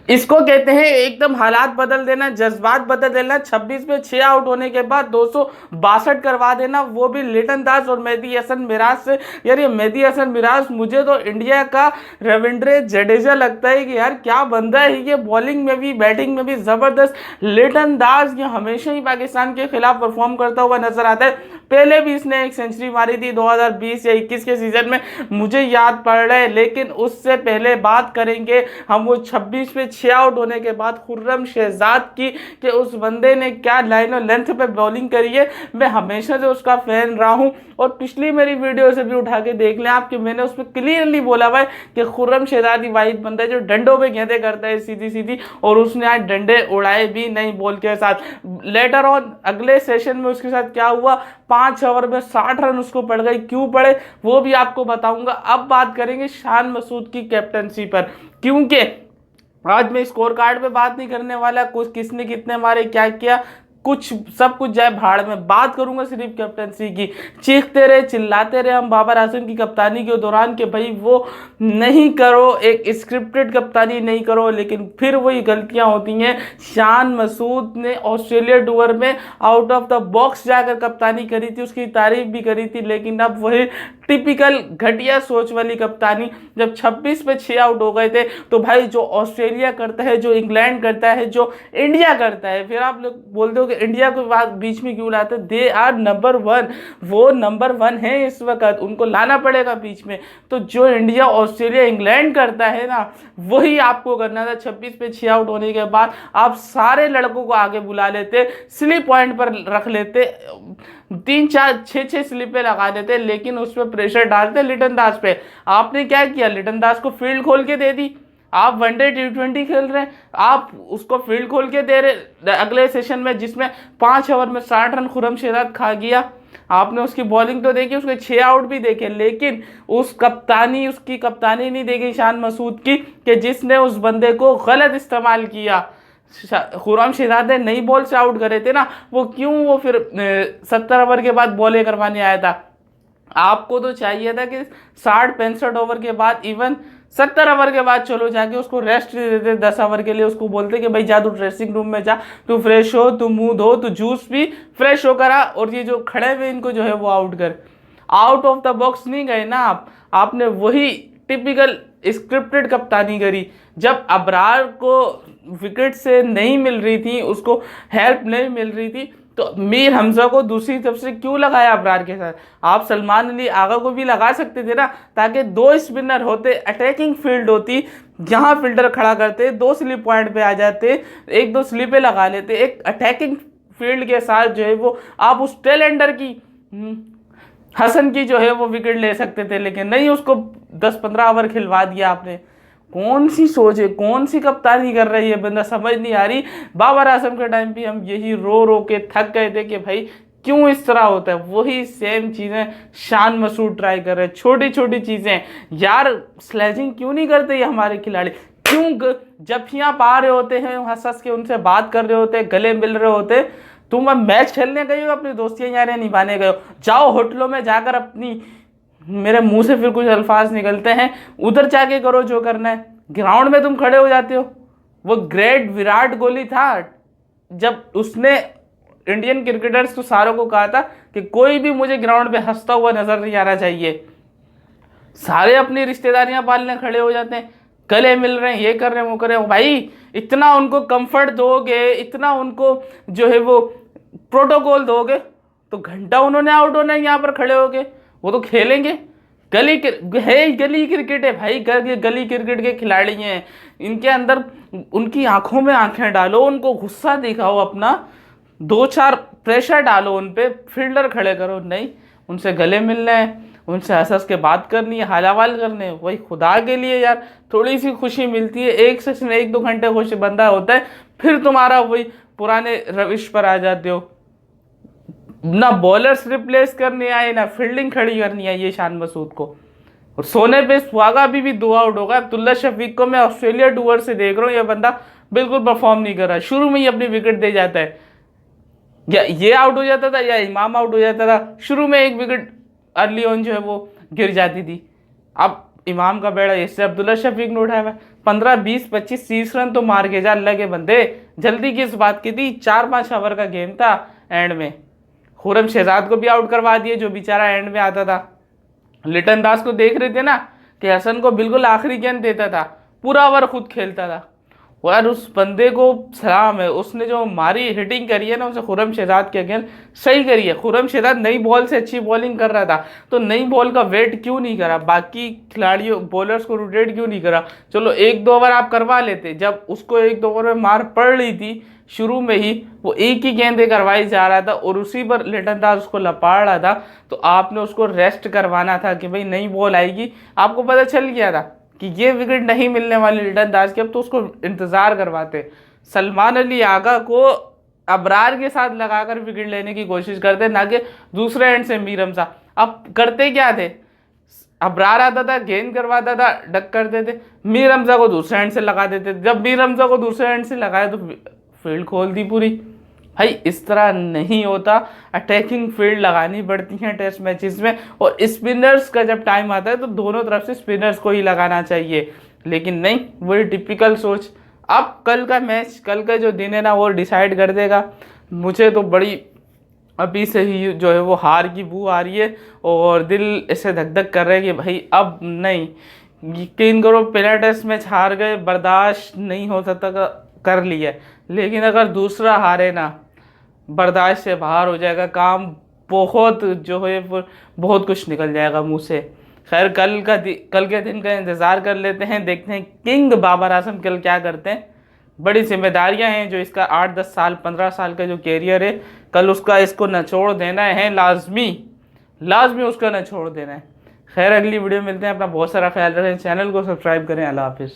इसको कहते हैं एकदम हालात बदल देना, जज्बात बदल देना। 26 में 6 आउट होने के बाद 262 करवा देना, वो भी लिटन दास और मेहदी हसन मिराज से। यार ये मेहदी हसन मिराज मुझे तो इंडिया का रविंद्र जडेजा लगता है कि यार क्या बंदा है ये, बॉलिंग में भी बैटिंग में भी जबरदस्त। लिटन दास ये हमेशा ही पाकिस्तान के खिलाफ परफॉर्म करता हुआ नजर आता है। पहले भी इसने एक सेंचुरी मारी थी 2020 या 21 के सीजन में, मुझे याद पड़ रहा है। लेकिन उससे पहले बात करेंगे हम वो 26 पे 6 आउट होने के बाद खुर्रम शहजाद की, कि उस बंदे ने क्या लाइन और लेंथ पे बॉलिंग करी है। मैं हमेशा से उसका फैन रहा हूं, और पिछली मेरी वीडियो से भी उठा के देख लें आप कि मैंने उसमें क्लियरली बोला हुआ है कि खुर्रम शहजाद ही वाहिद बंदा है जो डंडों पे गेंदें करता है सीधी सीधी, और उसने आज डंडे उड़ाए भी नहीं बॉल के साथ। लेटर ऑन अगले सेशन में उसके साथ क्या हुआ, 5 ओवर में 60 रन उसको पड़ गए। क्यों पड़े वो भी आपको बताऊंगा। अब बात करेंगे शान मसूद की कैप्टनसी पर, क्योंकि आज मैं स्कोर कार्ड पे बात नहीं करने वाला कुछ किसने कितने मारे क्या किया, कुछ सब कुछ जाए भाड़ में। बात करूंगा सिर्फ कैप्टनसी की। चीखते रहे चिल्लाते रहे हम बाबर आजम की कप्तानी के दौरान कि भाई वो नहीं करो, एक स्क्रिप्टेड कप्तानी नहीं करो, लेकिन फिर वही गलतियां होती हैं। शान मसूद ने ऑस्ट्रेलिया टूर में आउट ऑफ द बॉक्स जाकर कप्तानी करी थी, उसकी तारीफ भी करी थी, लेकिन अब वही टिपिकल घटिया सोच वाली कप्तानी। जब 26 पे 6 आउट हो गए थे तो भाई जो ऑस्ट्रेलिया करता है, जो इंग्लैंड करता है, जो इंडिया करता है, फिर आप लोग बोलते हो कि इंडिया को बात बीच में क्यों लाते, दे आर नंबर 1, वो नंबर 1 है इस वक्त, उनको लाना पड़ेगा बीच में। तो जो इंडिया ऑस्ट्रेलिया इंग्लैंड करता है ना, वही आपको करना था। 26 पे 6 आउट होने के बाद आप सारे लड़कों को आगे बुला लेते, स्लिप पॉइंट पर रख लेते, 3 4 6 स्लिपें लगा देते, लेकिन उस पर प्रेशर डालते लिटन दास पे। आपने क्या किया, लिटन दास को फील्ड खोल के दे दी। आप वनडे T20 खेल रहे हैं, आप उसको फील्ड खोल के दे रहे अगले सेशन में, जिसमें 5 ओवर में 60 रन खुर्रम शहजाद खा गया। आपने उसकी बॉलिंग तो देखी, उसके 6 आउट भी देखे, लेकिन उसकी कप्तानी नहीं देखी शान मसूद की, कि जिसने उस बंदे को गलत इस्तेमाल किया। खुर्रम शहजाद ने नई बॉल से आउट करे थे ना, वो क्यों वो फिर 70 ओवर के बाद बॉलें करवाने आया था। आपको तो चाहिए था कि 60-65 ओवर के बाद, इवन 70 ओवर के बाद चलो जाके उसको रेस्ट दे देते, 10 ओवर के लिए उसको बोलते कि भाई जा तू ड्रेसिंग रूम में जा, तू फ्रेश हो, तू मुंह धो, तू जूस भी फ्रेश होकर आ, और ये जो खड़े हुए इनको जो है वो आउट कर। आउट ऑफ द बॉक्स नहीं गए ना आपने वही टिपिकल स्क्रिप्टेड कप्तानी करी। जब अबरार को विकेट से नहीं मिल रही थी, उसको हेल्प नहीं मिल रही थी, तो मीर हमजा को दूसरी तरफ से क्यों लगाया अबरार के साथ। आप सलमान अली आगा को भी लगा सकते थे ना, ताकि 2 स्पिनर होते, अटैकिंग फील्ड होती, जहां फील्डर खड़ा करते, 2 स्लिप पॉइंट पे आ जाते, 1-2 स्लिपें लगा लेते, एक अटैकिंग फील्ड के साथ जो है वो आप उस टेल एंडर की हसन की जो है वो विकेट ले सकते थे। लेकिन नहीं, उसको 10-15 ओवर खिलवा दिया आपने। कौन सी सोच है, कौन सी कप्तानी कर रही है बंदा, समझ नहीं आ रही। बाबर आजम के टाइम पे हम यही रो रो के थक गए थे कि भाई क्यों इस तरह होता है। वही सेम चीज़ें शान मसूद ट्राई कर रहे हैं, छोटी छोटी चीज़ें। यार स्लेजिंग क्यों नहीं करते ये हमारे खिलाड़ी, क्यों जब भी आप आ रहे होते हैं हंस हंस के उनसे बात कर रहे होते, गले मिल रहे होते, तुम अब मैच खेलने गए हो, अपनी दोस्तियां यारें निभाने गए हो, जाओ होटलों में जाकर अपनी, मेरे मुंह से फिर कुछ अल्फाज निकलते हैं, उधर जाके करो जो करना है। ग्राउंड में तुम खड़े हो जाते हो। वो ग्रेट विराट कोहली था, जब उसने इंडियन क्रिकेटर्स को सारों को कहा था कि कोई भी मुझे ग्राउंड पे हंसता हुआ नजर नहीं आना चाहिए। सारे अपनी रिश्तेदारियां पालने खड़े हो जाते हैं, गले मिल रहे हैं, ये कर रहे हैं वो कर रहे हैं। भाई इतना उनको कंफर्ट दोगे, इतना उनको जो है वो प्रोटोकॉल दोगे, तो घंटा उन्होंने आउट होना है यहाँ पर खड़े होके, वो तो खेलेंगे। गली क्रिकेट है भाई, गली क्रिकेट के खिलाड़ी हैं। इनके अंदर उनकी आंखों में आंखें डालो, उनको गुस्सा दिखाओ अपना, 2-4 प्रेशर डालो उन पे, फील्डर खड़े करो नहीं, उनसे गले मिलने हैं, उनसे हंस हंस के बात करनी है, हालावाल करने, वही खुदा के लिए यार थोड़ी सी खुशी मिलती है। एक सेशन 1-2 घंटे खुश बंदा होता है, फिर तुम्हारा वही पुराने रविश पर आ जाते हो। ना बॉलर्स रिप्लेस करने आए, ना फील्डिंग खड़ी करनी आई है शान मसूद को। और सोने पे सुहागा भी 2 आउट होगा। अब्दुल्ला शफीक को मैं ऑस्ट्रेलिया टूर से देख रहा हूँ, यह बंदा बिल्कुल परफॉर्म नहीं कर रहा, शुरू में ही अपनी विकेट दे जाता है। या ये आउट हो जाता था या इमाम आउट हो जाता था, शुरू में 1 विकेट अर्ली ऑन जो है वो गिर जाती थी। अब इमाम का बेड़ा इससे अब्दुल्ला शफीक ने उठाया। 15, 20, 25, 30 रन तो मार के जा लगे बंदे। जल्दी किस बात की थी? 4-5 ओवर का गेम था। एंड में खुरम शहजाद को भी आउट करवा दिए, जो बेचारा एंड में आता था। लिटन दास को देख रहे थे ना कि हसन को बिल्कुल आखिरी गेंद देता था, पूरा ओवर खुद खेलता था। और उस बंदे को सलाम है, उसने जो मारी हिटिंग करी है ना उसे खुरम शहजाद के अगेंस्ट सही करी है। खुरम शहजाद नई बॉल से अच्छी बॉलिंग कर रहा था, तो नई बॉल का वेट क्यों नहीं करा? बाकी खिलाड़ियों बॉलर्स को रोटेट क्यों नहीं करा? चलो 1-2 ओवर आप करवा लेते। जब उसको 1-2 ओवर में मार पड़ रही थी शुरू में ही, वो एक ही गेंदे करवाई जा रहा था और उसी पर लिटन दास उसको लपाड़ रहा था, तो आपने उसको रेस्ट करवाना था कि भाई नई बॉल आएगी। आपको पता चल गया था कि ये विकेट नहीं मिलने वाली लिटन दास की, अब तो उसको इंतज़ार करवाते। सलमान अली आगा को अबरार के साथ लगाकर विकेट लेने की कोशिश करते, ना कि दूसरे एंड से मीर हमजा। अब करते क्या थे? अबरार आता था, गेंद करवाता था, डक करते थे, मीर हमजा को दूसरे एंड से लगा देते थे। जब मीर हमजा को दूसरे एंड से लगाए तो फील्ड खोल दी पूरी। भाई इस तरह नहीं होता, अटैकिंग फील्ड लगानी पड़ती है टेस्ट मैचेस में। और स्पिनर्स का जब टाइम आता है तो दोनों तरफ से स्पिनर्स को ही लगाना चाहिए, लेकिन नहीं, वही टिपिकल सोच। अब कल का मैच, कल का जो दिन है ना, वो डिसाइड कर देगा। मुझे तो बड़ी अभी से ही जो है वो हार की बू आ रही है और दिल ऐसे धक धक कर रहा है कि भाई अब नहीं, यकीन करो पहला टेस्ट मैच हार गए, बर्दाश्त नहीं हो सकता, कर लिया। लेकिन अगर दूसरा हारे ना, बर्दाश्त से बाहर हो जाएगा काम, बहुत जो है बहुत कुछ निकल जाएगा मुंह से। खैर कल के दिन का इंतज़ार कर लेते हैं, देखते हैं किंग बाबर आजम कल क्या करते हैं। बड़ी जिम्मेदारियां हैं, जो इसका 8-10 साल 15 साल का जो कैरियर है, कल उसका इसको निचोड़ देना है, लाजमी उसका निचोड़ देना है। खैर अगली वीडियो मिलते हैं, अपना बहुत सारा ख्याल रखें, चैनल को सब्सक्राइब करें। अल्लाह हाफिज़।